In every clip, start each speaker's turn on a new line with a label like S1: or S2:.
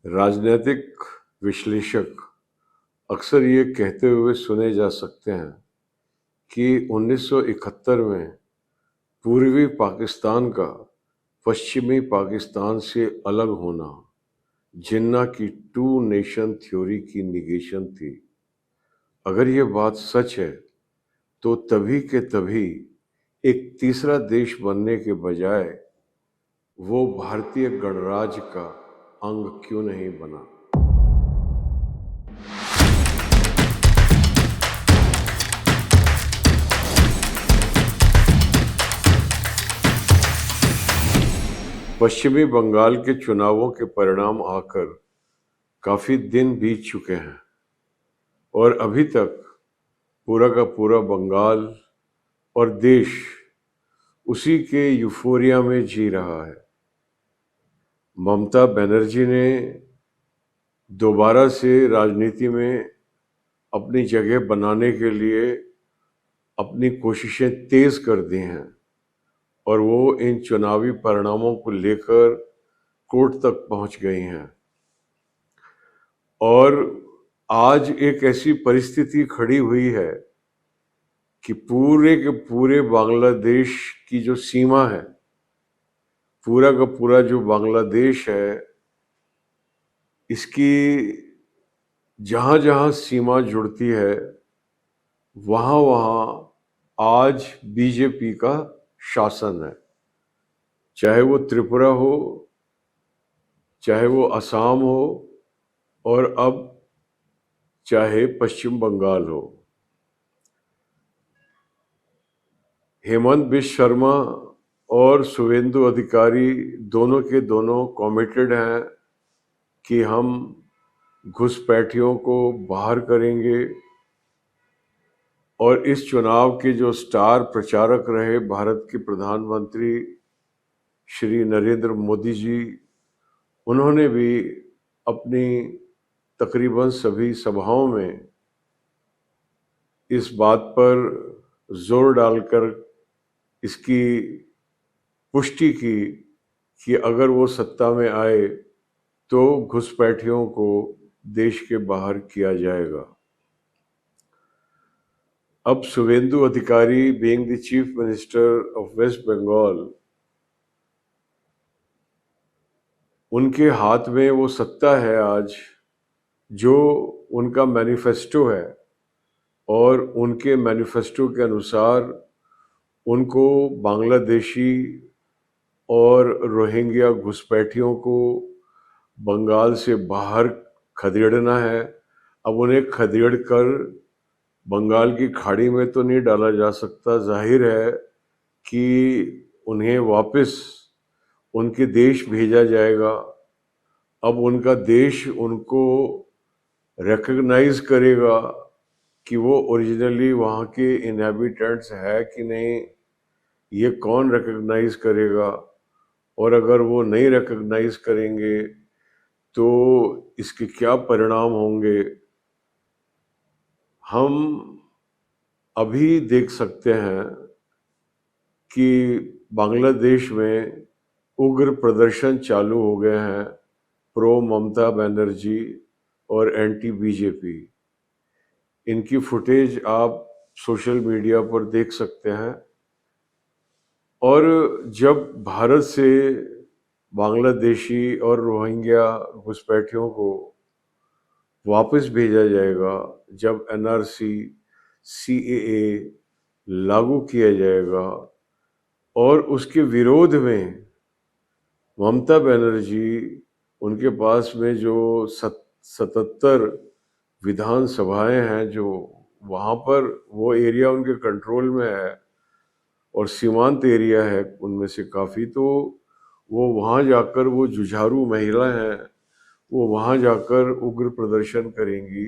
S1: राजनीतिक विश्लेषक अक्सर ये कहते हुए सुने जा सकते हैं कि 1971 में पूर्वी पाकिस्तान का पश्चिमी पाकिस्तान से अलग होना जिन्ना की टू नेशन थ्योरी की निगेशन थी। अगर ये बात सच है तो तभी के तभी एक तीसरा देश बनने के बजाय वो भारतीय गणराज्य का अंग क्यों नहीं बना। पश्चिमी बंगाल के चुनावों के परिणाम आकर काफी दिन बीत चुके हैं और अभी तक पूरा का पूरा बंगाल और देश उसी के यूफोरिया में जी रहा है। ममता बनर्जी ने दोबारा से राजनीति में अपनी जगह बनाने के लिए अपनी कोशिशें तेज कर दी हैं और वो इन चुनावी परिणामों को लेकर कोर्ट तक पहुंच गई हैं। और आज एक ऐसी परिस्थिति खड़ी हुई है कि पूरे के पूरे बांग्लादेश की जो सीमा है, पूरा का पूरा जो बांग्लादेश है, इसकी जहां जहां सीमा जुड़ती है वहां वहां आज बीजेपी का शासन है। चाहे वो त्रिपुरा हो, चाहे वो असम हो और अब चाहे पश्चिम बंगाल हो। हेमंत बिश्व शर्मा और शुवेंदु अधिकारी दोनों के दोनों कमिटेड हैं कि हम घुसपैठियों को बाहर करेंगे। और इस चुनाव के जो स्टार प्रचारक रहे भारत के प्रधानमंत्री श्री नरेंद्र मोदी जी, उन्होंने भी अपनी तकरीबन सभी सभाओं में इस बात पर जोर डालकर इसकी पुष्टि की कि अगर वो सत्ता में आए तो घुसपैठियों को देश के बाहर किया जाएगा। अब Suvendu Adhikari being the chief minister of West Bengal, उनके हाथ में वो सत्ता है आज जो उनका मैनिफेस्टो है और उनके मैनिफेस्टो के अनुसार उनको बांग्लादेशी और रोहिंग्या घुसपैठियों को बंगाल से बाहर खदेड़ना है। अब उन्हें खदेड़ कर बंगाल की खाड़ी में तो नहीं डाला जा सकता, जाहिर है कि उन्हें वापस उनके देश भेजा जाएगा। अब उनका देश उनको रिकग्नाइज करेगा कि वो ओरिजिनली वहाँ के इनहैबिटेंट्स है कि नहीं, ये कौन रिकग्नाइज करेगा। और अगर वो नहीं रिकग्नाइज करेंगे तो इसके क्या परिणाम होंगे, हम अभी देख सकते हैं कि बांग्लादेश में उग्र प्रदर्शन चालू हो गए हैं प्रो ममता बनर्जी और एंटी बीजेपी। इनकी फुटेज आप सोशल मीडिया पर देख सकते हैं। और जब भारत से बांग्लादेशी और रोहिंग्या घुसपैठियों को वापस भेजा जाएगा, जब एनआरसी सीएए लागू किया जाएगा और उसके विरोध में ममता बनर्जी, उनके पास में जो 77 विधानसभाएं हैं, जो वहाँ पर वो एरिया उनके कंट्रोल में है और सीमांत एरिया है उनमें से काफ़ी, तो वो वहाँ जाकर, वो जुझारू महिला हैं, वो वहाँ जाकर उग्र प्रदर्शन करेंगी।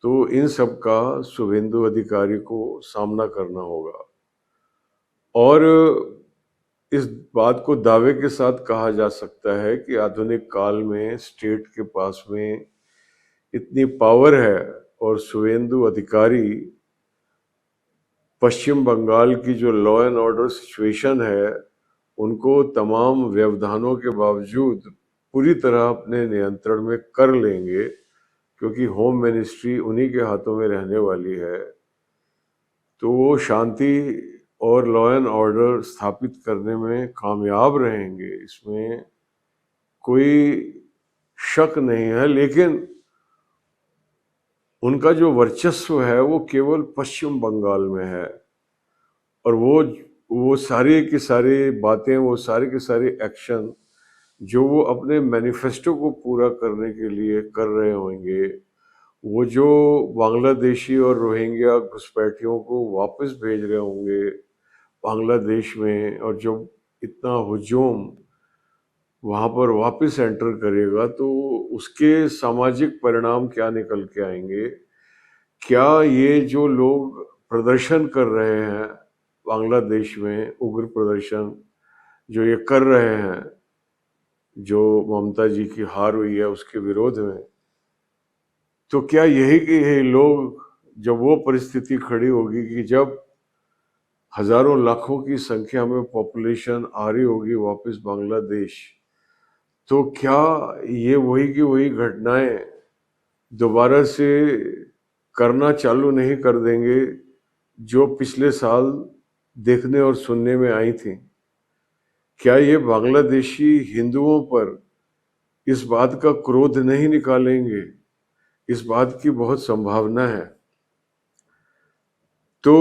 S1: तो इन सब का शुवेंदु अधिकारी को सामना करना होगा। और इस बात को दावे के साथ कहा जा सकता है कि आधुनिक काल में स्टेट के पास में इतनी पावर है और शुवेंदु अधिकारी पश्चिम बंगाल की जो लॉ एंड ऑर्डर सिचुएशन है उनको तमाम व्यवधानों के बावजूद पूरी तरह अपने नियंत्रण में कर लेंगे, क्योंकि होम मिनिस्ट्री उन्हीं के हाथों में रहने वाली है, तो वो शांति और लॉ एंड ऑर्डर स्थापित करने में कामयाब रहेंगे, इसमें कोई शक नहीं है। लेकिन उनका जो वर्चस्व है वो केवल पश्चिम बंगाल में है, और वो सारी की सारी बातें, वो सारे के सारे एक्शन जो वो अपने मैनिफेस्टो को पूरा करने के लिए कर रहे होंगे, वो जो बांग्लादेशी और रोहिंग्या घुसपैठियों को वापस भेज रहे होंगे बांग्लादेश में, और जब इतना हुजूम वहाँ पर वापस एंटर करेगा तो उसके सामाजिक परिणाम क्या निकल के आएंगे। क्या ये जो लोग प्रदर्शन कर रहे हैं बांग्लादेश में, उग्र प्रदर्शन जो ये कर रहे हैं, जो ममता जी की हार हुई है उसके विरोध में, तो क्या यही कि ये लोग, जब वो परिस्थिति खड़ी होगी कि जब हजारों लाखों की संख्या में पॉपुलेशन आ रही होगी वापस बांग्लादेश, तो क्या ये वही की वही घटनाएं दोबारा से करना चालू नहीं कर देंगे जो पिछले साल देखने और सुनने में आई थी? क्या ये बांग्लादेशी हिंदुओं पर इस बात का क्रोध नहीं निकालेंगे? इस बात की बहुत संभावना है। तो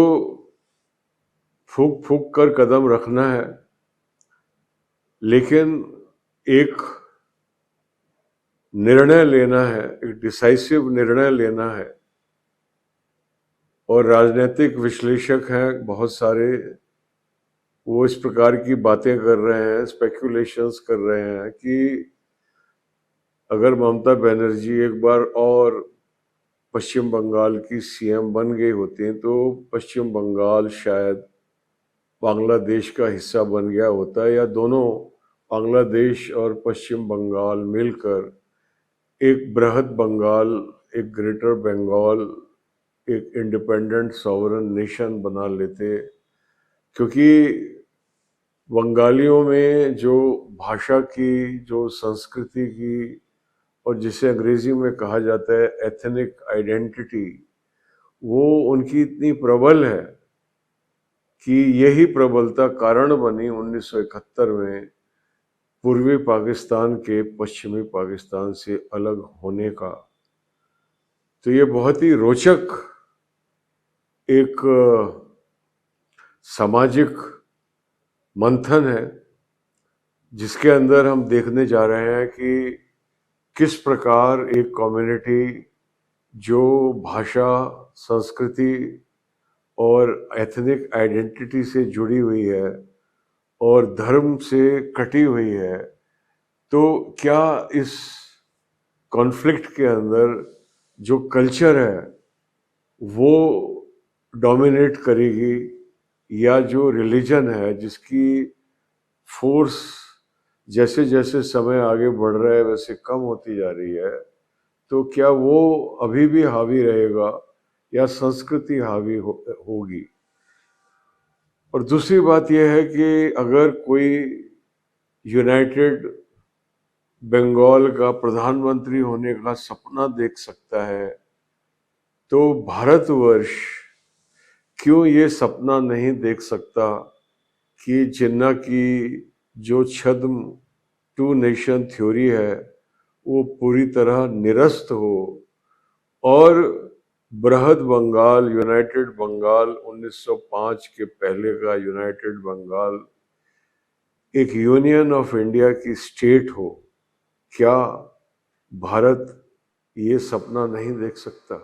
S1: फूक फूक कर कदम रखना है, लेकिन एक निर्णय लेना है, एक डिसाइसिव निर्णय लेना है। और राजनीतिक विश्लेषक हैं बहुत सारे, वो इस प्रकार की बातें कर रहे हैं, स्पेकुलेशंस कर रहे हैं कि अगर ममता बनर्जी एक बार और पश्चिम बंगाल की सीएम बन गई होती हैं तो पश्चिम बंगाल शायद बांग्लादेश का हिस्सा बन गया होता है, या दोनों बांग्लादेश और पश्चिम बंगाल मिलकर एक बृहद बंगाल, एक ग्रेटर बंगाल, एक इंडिपेंडेंट सॉवरन नेशन बना लेते। क्योंकि बंगालियों में जो भाषा की, जो संस्कृति की, और जिसे अंग्रेजी में कहा जाता है एथनिक आइडेंटिटी, वो उनकी इतनी प्रबल है कि यही प्रबलता कारण बनी 1971 में पूर्वी पाकिस्तान के पश्चिमी पाकिस्तान से अलग होने का। तो ये बहुत ही रोचक एक सामाजिक मंथन है, जिसके अंदर हम देखने जा रहे हैं कि किस प्रकार एक कम्युनिटी जो भाषा, संस्कृति और एथनिक आइडेंटिटी से जुड़ी हुई है और धर्म से कटी हुई है, तो क्या इस कॉन्फ्लिक्ट के अंदर जो कल्चर है वो डोमिनेट करेगी, या जो रिलीजन है जिसकी फोर्स जैसे जैसे समय आगे बढ़ रहा है वैसे कम होती जा रही है, तो क्या वो अभी भी हावी रहेगा या संस्कृति हावी होगी? और दूसरी बात यह है कि अगर कोई यूनाइटेड बंगाल का प्रधानमंत्री होने का सपना देख सकता है, तो भारतवर्ष क्यों ये सपना नहीं देख सकता कि जिन्ना की जो छद्म टू नेशन थ्योरी है वो पूरी तरह निरस्त हो, और बृहद बंगाल, यूनाइटेड बंगाल, 1905 के पहले का यूनाइटेड बंगाल एक यूनियन ऑफ इंडिया की स्टेट हो? क्या भारत ये सपना नहीं देख सकता?